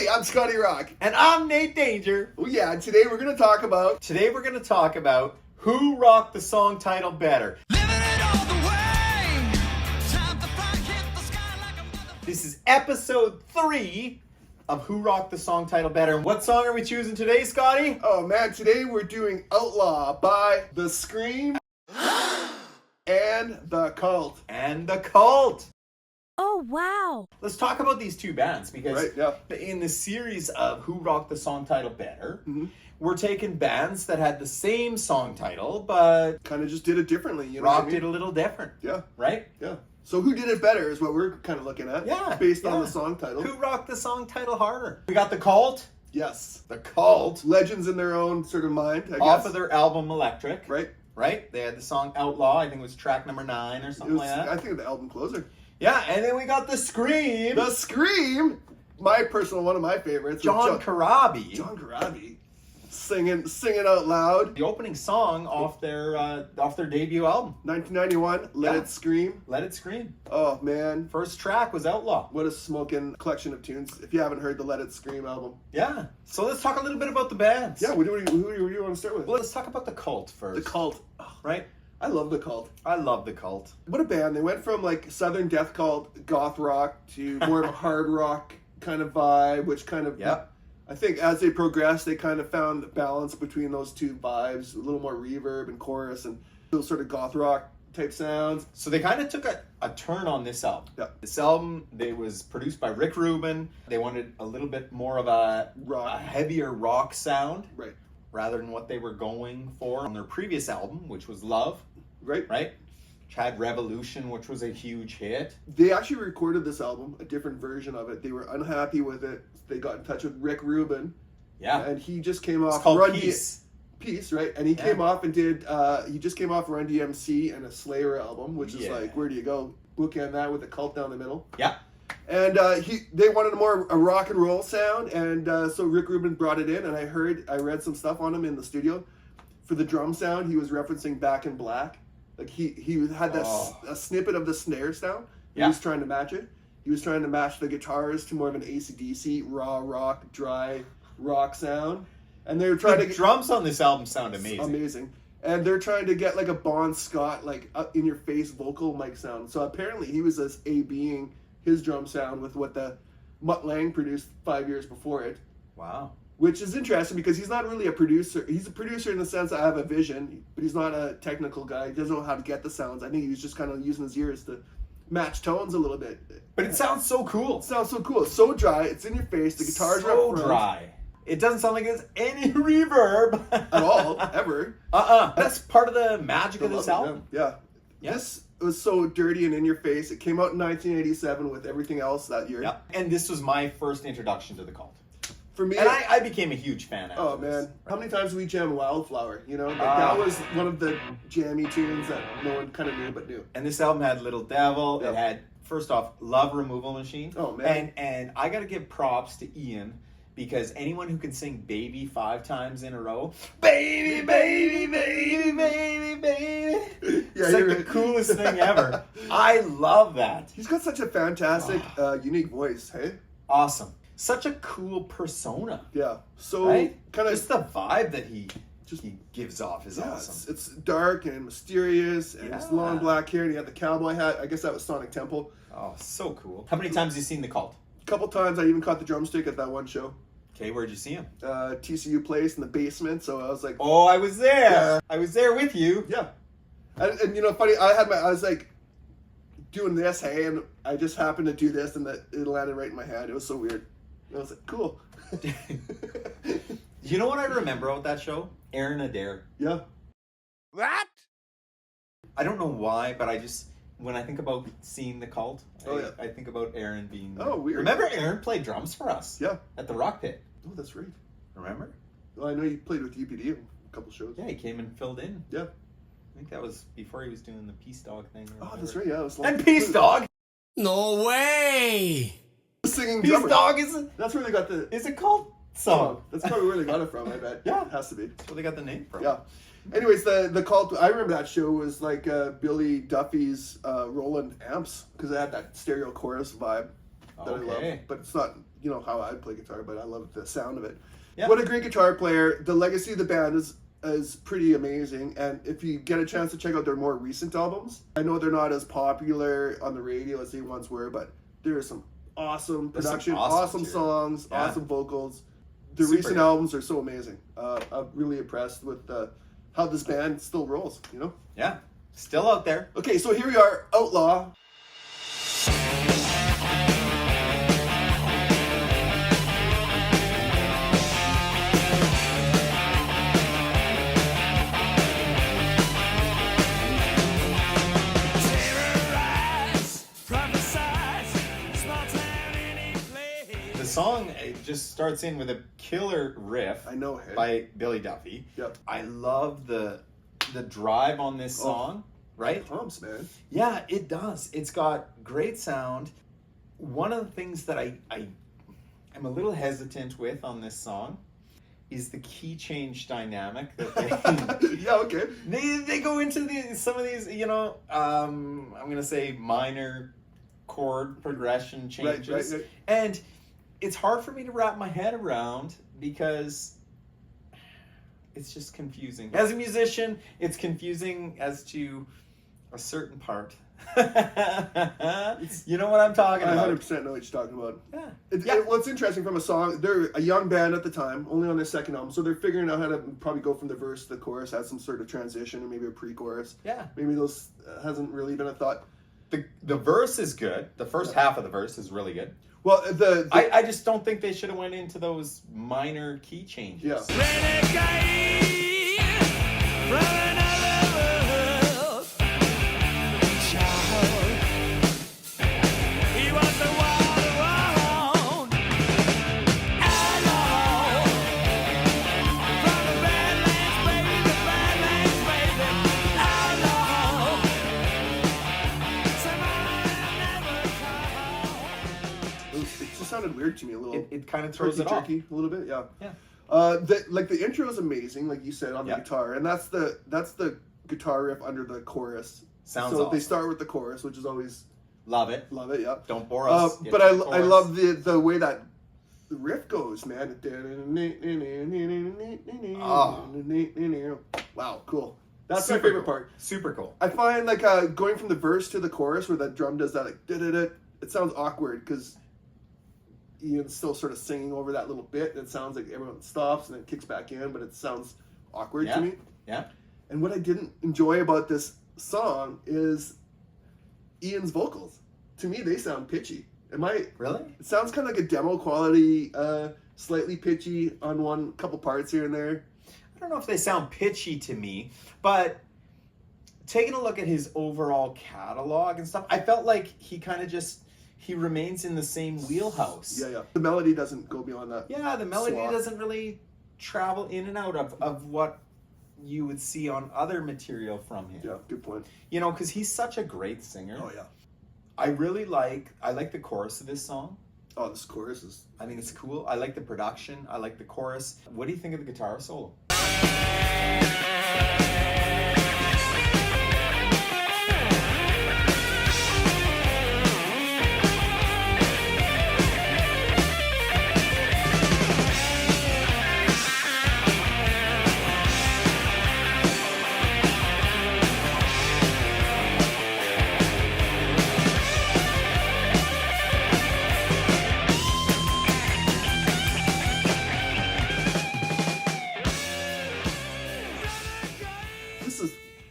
Hey, I'm Scotty Rock. And I'm Nate Danger. Oh yeah, and today we're going to talk about... Who rocked the song title better. This is episode 3 of Who Rocked the Song Title Better. And what song are we choosing today, Scotty? Oh man, today we're doing Outlaw by The Scream and The Cult. And The Cult. Oh, wow. Let's talk about these two bands because Right, yeah. in the series of Who Rocked the Song Title Better, we're taking bands that had the same song title, but Kind of just did it differently, you know rocked what I mean? it a little different. Yeah, Right? yeah. So who did it better is what we're kind of looking at. Yeah. Based on yeah. the song title. Who rocked the song title harder? We got The Cult. Yes. The Cult. Legends in their own sort of mind, I guess. Off of their album Electric. Right. Right? They had the song Outlaw. I think it was track number 9 or It something was, like that. I think, the album closer. Yeah, and then we got The Scream. The Scream! My personal, one of my favorites. John Corabi. John Corabi. Singing out loud. The opening song off their debut album. 1991, Let Yeah. It Scream. Let It Scream. Oh, man. First track was Outlaw. What a smoking collection of tunes. If you haven't heard the Let It Scream album. Yeah. So let's talk a little bit about the bands. Yeah, who do you want to start with? Well, let's talk about The Cult first. The Cult. Oh, Right? I love The Cult. I love The Cult. What a band. They went from like Southern death cult, goth rock, to more of a hard rock kind of vibe, which kind of... Yep. I think as they progressed, they kind of found the balance between those two vibes, a little more reverb and chorus and those sort of goth rock type sounds. So they kind of took a turn on this album. Yeah. This album, it was produced by Rick Rubin. They wanted a little bit more of a heavier rock sound. Right. Rather than what they were going for on their previous album, which was Love. Right. Right? Which had Revolution, which was a huge hit. They actually recorded this album, a different version of it. They were unhappy with it. They got in touch with Rick Rubin. Yeah. And he just came off... It's called Run Peace. Peace, right? And he came off and did... he just came off Run DMC and a Slayer album, which is like, where do you go? Bookend that with a Cult down the middle. Yeah. And they wanted a rock and roll sound, and so Rick Rubin brought it in, and I read some stuff on him in the studio. For the drum sound, he was referencing Back in Black. Like he had a snippet of the snare sound. He was trying to match it. He was trying to match the guitars to more of an AC/DC, raw rock, dry rock sound. And they were trying to get... drums on this album sound amazing. Amazing. And they're trying to get like a Bon Scott, like in-your-face vocal mic sound. So apparently he was just A-B'ing his drum sound with what the Mutt Lange produced 5 years before it. Wow. Which is interesting because he's not really a producer. He's a producer in the sense that I have a vision, but he's not a technical guy. He doesn't know how to get the sounds. I think he's just kind of using his ears to match tones a little bit. But it sounds so cool. It sounds so cool. It's so dry. It's in your face. The guitars are so up front. dry. It doesn't sound like there's any reverb. At all, ever. That's part of the magic of this album. Yeah. This was so dirty and in your face. It came out in 1987 with everything else that year. Yeah. And this was my first introduction to the Cult. For me, and I became a huge fan after oh this. man, how many times did we jam Wildflower? You know, that was one of the jammy tunes that no one kind of knew but knew. And this album had Little Devil. Yep. It had, first off, Love Removal Machine. Oh man. And I got to give props to Ian because anyone who can sing Baby 5 times in a row, baby, baby, baby, baby, baby. It's like the coolest thing ever. I love that. He's got such a fantastic, unique voice. Hey. Awesome. Such a cool persona. Yeah. So right? kind of just the vibe that he gives off is awesome. It's dark and mysterious, and it's long black hair, and he had the cowboy hat. I guess that was Sonic Temple. Oh, so cool. How many times have you seen The Cult? A couple times. I even caught the drumstick at that one show. Okay, where'd you see him? TCU Place in the basement. So I was like, oh, I was there. Yeah. I was there with you. Yeah. And you know, funny. I was like doing this, hey, and I just happened to do this, and it landed right in my hand. It was so weird. I was like, cool. You know what I remember about that show? Aaron Adair. Yeah. What? I don't know why, but when I think about seeing The Cult, I think about Aaron being there. Oh, weird. Remember Aaron played drums for us? Yeah. At the Rock Pit. Oh, that's right. Remember? Well, I know you played with UPD a couple shows. Yeah, he came and filled in. Yeah. I think that was before he was doing the Peace Dog thing. Oh, that's right. Yeah, it was and Peace Dog. No way. Singing Peace drummer. Dog That's where they got the... is a cult song. That's probably where they got it from, I bet. Yeah. It has to be. That's where they got the name from. Yeah. Anyways, the Cult, I remember that show was like Billy Duffy's Roland amps, because it had that stereo chorus vibe that I love. But it's not, you know how I play guitar, but I love the sound of it. Yeah. What a great guitar player. The legacy of the band is pretty amazing, and if you get a chance to check out their more recent albums, I know they're not as popular on the radio as they once were, but there are some awesome production, awesome songs, awesome vocals. The recent albums are so amazing. I'm really impressed with how this band still rolls, you know? Yeah, still out there. Okay, so here we are, Outlaw. The song just starts in with a killer riff. I know, hey? By Billy Duffy. Yep. I love the drive on this song, right? It pumps, man. Yeah, it does. It's got great sound. One of the things that I am a little hesitant with on this song is the key change dynamic that they Yeah, okay. they go into some of these, you know, I'm gonna say minor chord progression changes, Right. and it's hard for me to wrap my head around because it's just confusing. As a musician, it's confusing as to a certain part. You know what I'm talking I about? 100% know what you're talking about. Yeah. What's interesting from a song, they're a young band at the time, only on their second album, so they're figuring out how to probably go from the verse to the chorus, add some sort of transition, or maybe a pre-chorus. Yeah. Maybe those hasn't really been a thought. The verse is good. The first half of the verse is really good. Well, I just don't think they should have went into those minor key changes. Yeah. Renegade from another world. Child. He was the one. Outlaw. From the Badlands, baby, the Badlands, baby. Outlaw. Somebody never called. It just sounded weird to me a little. It kind of throws it off. Jerky a little bit, yeah. Yeah. The intro is amazing, like you said, on the Yeah. guitar, and that's the guitar riff under the chorus. Sounds so awesome. they start with the chorus, which is always Love it. love it, yeah. Don't bore us. But I love the way that the riff goes, man. Wow, cool. That's my Super favorite cool. part. Super cool. I find like going from the verse to the chorus where that drum does that like da-da-da, it sounds awkward because Ian's still sort of singing over that little bit, and it sounds like everyone stops and then kicks back in, but it sounds awkward to me. Yeah. And what I didn't enjoy about this song is Ian's vocals. To me, they sound pitchy. Really? It sounds kind of like a demo quality, slightly pitchy on couple parts here and there. I don't know if they sound pitchy to me, but taking a look at his overall catalog and stuff, I felt like he kind of he remains in the same wheelhouse. Yeah. The melody doesn't go beyond that. Yeah, the melody Swap. doesn't really travel in and out of what you would see on other material from him. Yeah, good point. You know, because he's such a great singer. Oh, yeah. I like the chorus of this song. Oh, this chorus is... I think it's cool. I like the production. I like the chorus. What do you think of the guitar solo?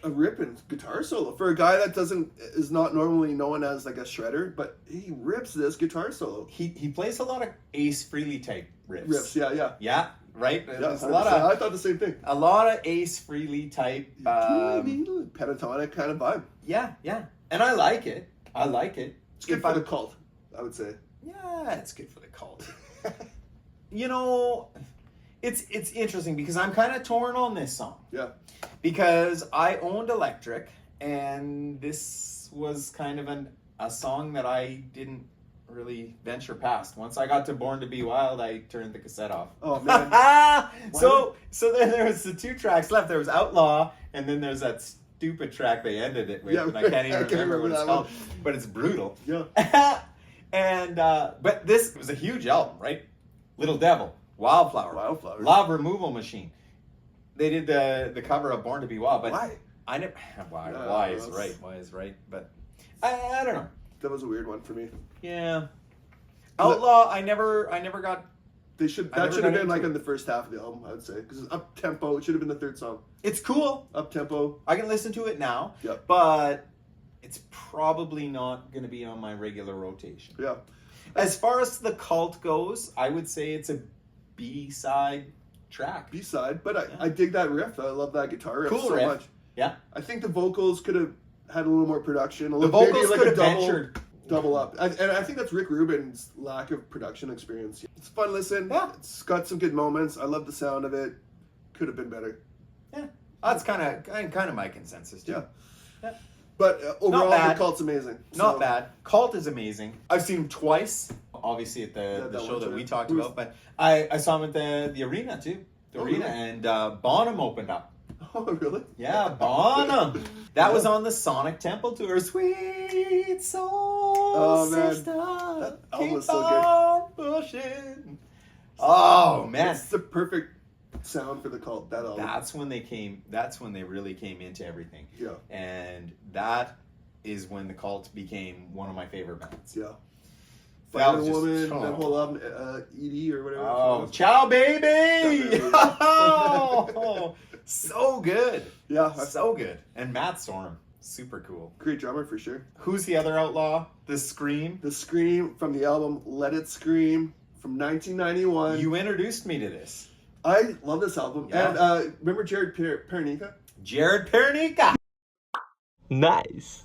A ripping guitar solo for a guy that is not normally known as like a shredder, but he rips this guitar solo. He plays a lot of Ace Frehley type riffs. Yeah, Right. Yeah, There's a 100%. lot of I thought the same thing. a lot of Ace Frehley type. Pentatonic kind of vibe. Yeah, and I like it. It's good for the cult, I would say. Yeah, it's good for the cult. You know, it's interesting because I'm kind of torn on this song. Yeah. Because I owned Electric, and this was kind of a song that I didn't really venture past. Once I got to Born to Be Wild, I turned the cassette off. Oh, man. So then there was the 2 tracks left. There was Outlaw, and then there's that stupid track they ended it with, Yeah, and I can't even remember what it's that called. one. But it's brutal. Yeah. And but this was a huge album, right? Little Devil, Wildflower, Wildflower. Love Removal Machine. They did the cover of Born to Be Wild, but Why? I never. Why? Yeah, Why is that's- right? Why is right? But I don't know. That was a weird one for me. Yeah. Outlaw, I never got. They should. I That never should have got been like into in the first half of the album, I would say, because up tempo. It should have been the third song. It's cool. Up tempo. I can listen to it now. Yep. But it's probably not going to be on my regular rotation. Yeah. As far as the Cult goes, I would say it's a B-side track. B side, but Yeah. I dig that riff. I love that guitar riff Cool so riff. much. Yeah. I think the vocals could have had a little more production. A The little, maybe vocals like could a have ventured. double up. And I think that's Rick Rubin's lack of production experience. It's a fun listen. Yeah. It's got some good moments. I love the sound of it. Could have been better. Yeah. That's kind of my consensus, too. Yeah. Yeah. But overall, bad. the Cult's amazing. Not So, bad. Cult is amazing. I've seen him twice, obviously at Yeah, the that show one that show. we talked Who was- about, but I saw him at the arena too. The Oh, arena, really? and Bonham opened up. Oh, really? Yeah, Bonham. That was on the Sonic Temple tour. Sweet soul man. sister, That album keep was so good. on pushing. Oh man, It's the perfect sound for the Cult, that album. that's when they came. That's when they really came into everything, Yeah. and that is when the Cult became one of my favorite bands. Yeah. That Fire was just- Woman, oh. that whole album, Edie or whatever. Oh, ciao, baby! Ciao, baby. Oh, so good, Yeah, so good. And Matt Sorum, super cool. great drummer for sure. Who's the other outlaw? The Scream. The Scream from the album Let It Scream from 1991. You introduced me to this. I love this album. Yeah. And remember Jared Pernica? Jared Pernica. Nice.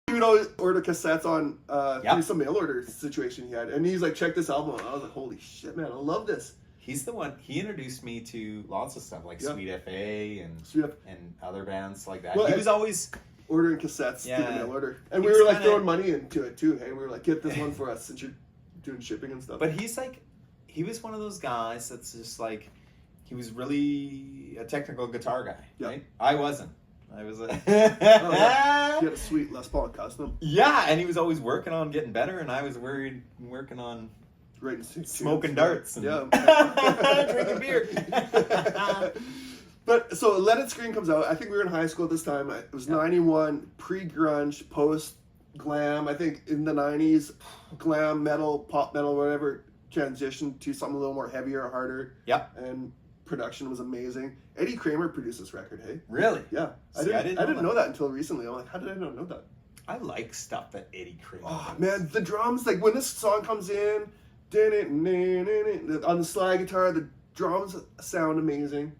He would always order cassettes on Yep. through some mail order situation he had. And he's like, check this album out. I was like, holy shit, man, I love this. He's the one. He introduced me to lots of stuff like Yeah. Sweet FA and So we have other bands like that. Well, he and- was always ordering cassettes through the Yeah. mail order. And He we was were like kinda- throwing money into it too. Hey, we were like, get this one for us since you're doing shipping and stuff. But he was one of those guys that's just like, he was really a technical guitar guy, Yeah. right? I wasn't. I was a... yeah. He had a sweet Les Paul custom. Yeah, and he was always working on getting better, and I was working on Right. smoking darts and Yeah. drinking beer. But so Let It Scream comes out. I think we were in high school at this time. It was 91, pre-grunge, post-glam. I think in the 90s, glam metal, pop metal, whatever, transitioned to something a little more heavier, harder. Yep. And production was amazing. Eddie Kramer produced this record, hey? Really? Yeah. See, I didn't know know that until recently. I'm like, how did I not know that? I like stuff that Eddie Kramer Oh, does. man, the drums, like when this song comes in, on the slide guitar, the drums sound amazing.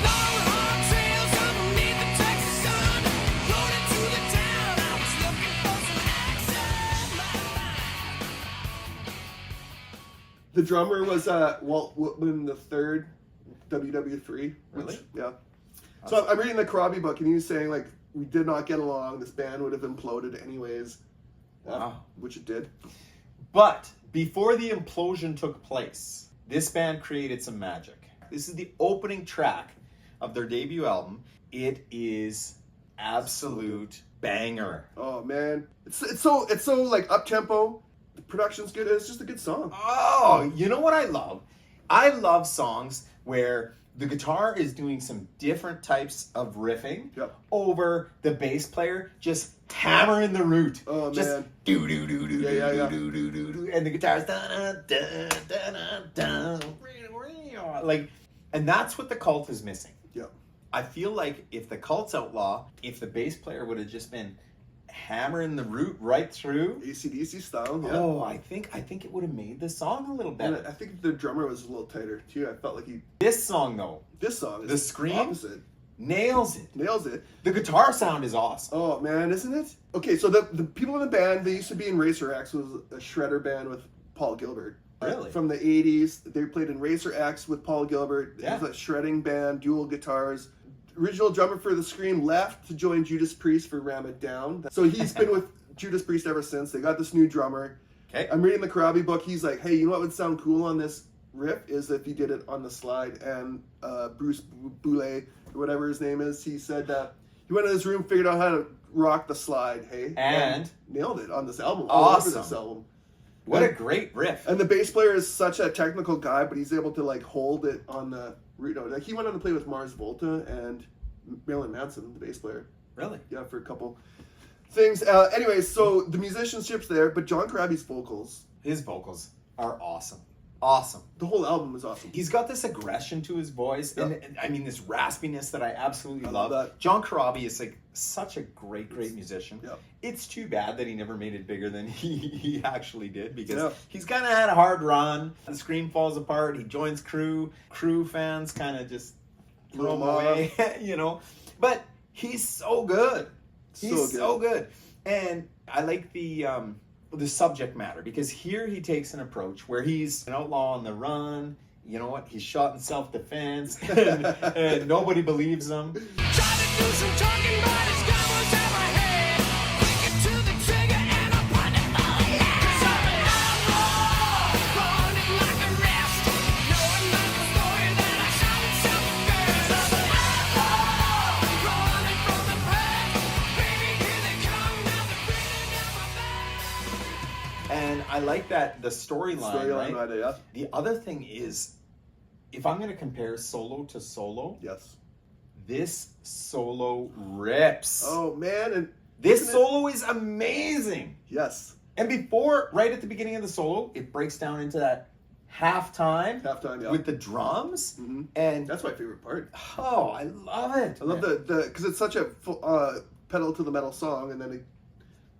Long hard trails underneath the Texas sun. Rode into the town. I was looking for some action. The drummer was Walt Whitman III, WW3. Really? Yeah. So I'm reading the Karabi book, and he's saying, like, we did not get along. This band would have imploded anyways. Wow. Which it did. But before the implosion took place, this band created some magic. This is the opening track of their debut album. It is absolute banger. Oh, man. It's so like, up-tempo. The production's good. It's just a good song. Oh, you know what I love? I love songs where the guitar is doing some different types of riffing Yep. over the bass player just hammering the root. Oh, just man. do do do do Yeah, yeah, do do do do, and the guitar's like, and that's what the Cult is missing. Yep. I feel like if the Cult's Outlaw, if the bass player would have just been hammering the root right through. AC/DC style, yeah. Oh, I think it would have made the song a little And better. I think the drummer was a little tighter, too. I felt like This song though this song is The Scream? opposite. nails it. Nails it. The guitar sound is awesome. Oh, man, isn't it? Okay, so the people in the band, they used to be in Racer X, was a shredder band with Paul Gilbert. Really? From the 80s. They played in Racer X with Paul Gilbert. Yeah. It was a shredding band, dual guitars. Original drummer for The Scream left to join Judas Priest for Ram It Down. So he's been with Judas Priest ever since. They got this new drummer. Okay. I'm reading the Karabi book. He's like, hey, you know what would sound cool on this riff is if you did it on the slide. And Bruce Boulay, or whatever his name is, he said he went in his room, figured out how to rock the slide, hey? And nailed it on this album. All over awesome. this album. What a great riff. And the bass player is such a technical guy, but he's able to like hold it on the root note. Like he went on to play with Mars Volta and Marilyn Manson, the bass player. Really? Yeah, for a couple things. Anyway, so the musicianship's there, but John Corabi's vocals. His vocals are awesome. Awesome. The whole album is awesome. He's got this aggression to his voice, Yeah. and I mean this raspiness that I absolutely I love. love that. John Corabi is like such a great musician. Yeah. It's too bad that he never made it bigger than he actually did, because Yeah. he's kind of had a hard run. The Scream falls apart. He joins Crew. Crew fans kind of just throw him away, you know. But he's so good. He's so good. And I like the subject matter, because here he takes an approach where he's an outlaw on the run. You know what? He's shot in self-defense, and nobody believes him. Try to do some talking, but his gun was in my head. Quick to the trigger and I'm running for it. 'Cause I'm an outlaw, running like the rest. Knowing not the story that I shot in self-defense. I'm an outlaw, running from the pack. Baby, here they come, now they're breathing down my back. And I like that, the storyline, right? Right, yeah. The other thing is, if I'm going to compare solo to solo, Yes. this solo rips. Oh man, and This isn't it- solo is amazing. Yes. And before, right at the beginning of the solo, it breaks down into that halftime Halftime, yeah. with the drums. Mhm. And That's my favorite part. oh, I love it. I love the because it's such a pedal to the metal song, and then it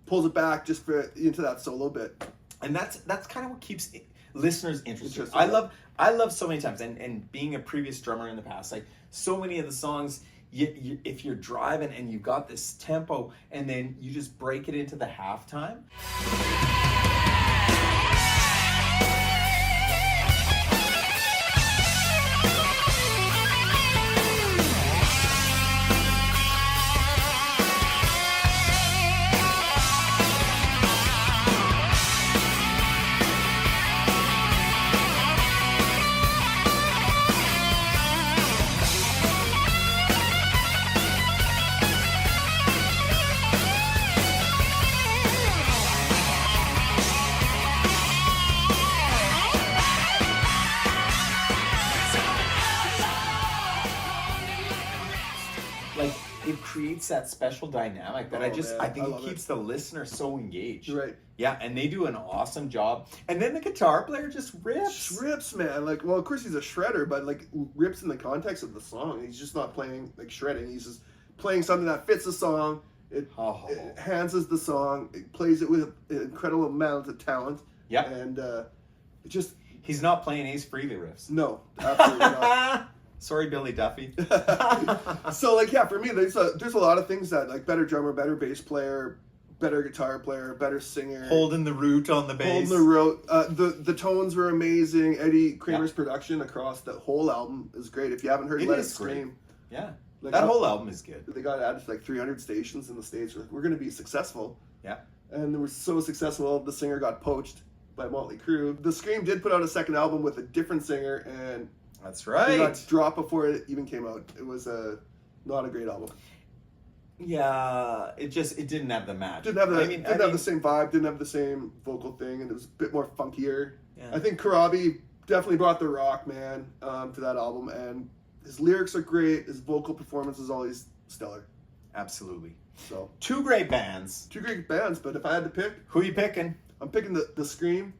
pulls it back just into that solo bit. And that's kind of what keeps listeners interested. Interesting. I love so many times, and being a previous drummer in the past, like so many of the songs, if you're driving and you've got this tempo, and then you just break it into the halftime. Like, it creates that special dynamic that Oh, I man, think I it love keeps the listener so engaged. You're right. Yeah, and they do an awesome job. And then the guitar player just rips. Rips, man. Like, well, of course he's a shredder, but like rips in the context of the song. He's just not playing like shredding. He's just playing something that fits the song. It enhances the song. It plays it with an incredible amount of talent. Yep. And it just He's not playing Ace Frehley riffs. no, absolutely not. Sorry, Billy Duffy. So like yeah, for me there's a lot of things that like better drummer, better bass player, better guitar player, better singer. Holding the root on the bass. Holding the road. The tones were amazing. Eddie Kramer's production across the whole album is great. If you haven't heard It Let It is great. Scream, Yeah. like, That whole album is good. they got added to like 300 stations in the States. We're going to be successful. Yeah. And they were so successful, the singer got poached by Motley Crue. The Scream did put out a second album with a different singer, and That's it right. got dropped before it even came out. It was not a great album. Yeah, it didn't have the match. Didn't have the I mean, the same vibe. Didn't have the same vocal thing, and it was a bit more funkier. Yeah. I think Karabi definitely brought the rock, man, to that album, and his lyrics are great. His vocal performance is always stellar. Absolutely. So Two great bands. two great bands, but if I had to pick, Who you picking? I'm picking the Scream.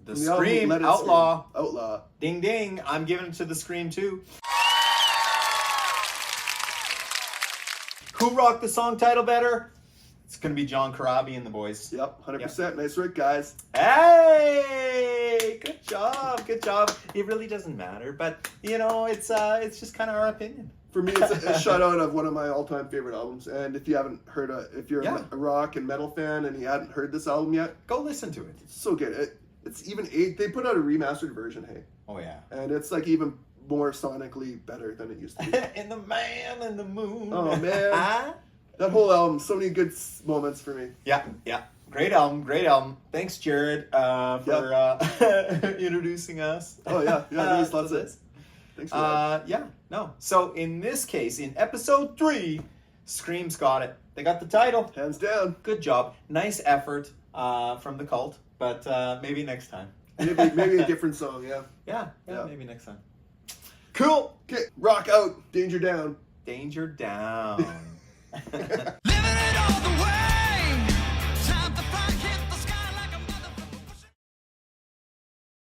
The from album Scream, Let It Outlaw. Scream. Outlaw. Ding ding. I'm giving it to the Scream too. Who rocked the song title better? It's gonna be John Corabi and the boys. Yep, 100%. Nice work, guys. Hey, good job, good job. It really doesn't matter, but you know, it's just kind of our opinion. For me, it's a shout out of one of my all-time favorite albums. And if you haven't heard if you're Yeah. a rock and metal fan and you hadn't heard this album yet, Go listen to it. it's so good. It's even they put out a remastered version, hey, Oh yeah. and it's like even more sonically better than it used to be. And the man and the moon. Oh, man. That whole album, so many good moments for me. Yeah, yeah. Great album, great album. Thanks, Jared, for introducing us. Oh yeah, there's lots to of this. Thanks for that. Yeah, no. So in this case, in episode 3, Scream's got it. They got the title. Hands down. Good job. Nice effort from the Cult, but maybe next time. Maybe a different song. Yeah. Yeah, maybe next time. Cool. Okay, rock out, danger down. Danger down.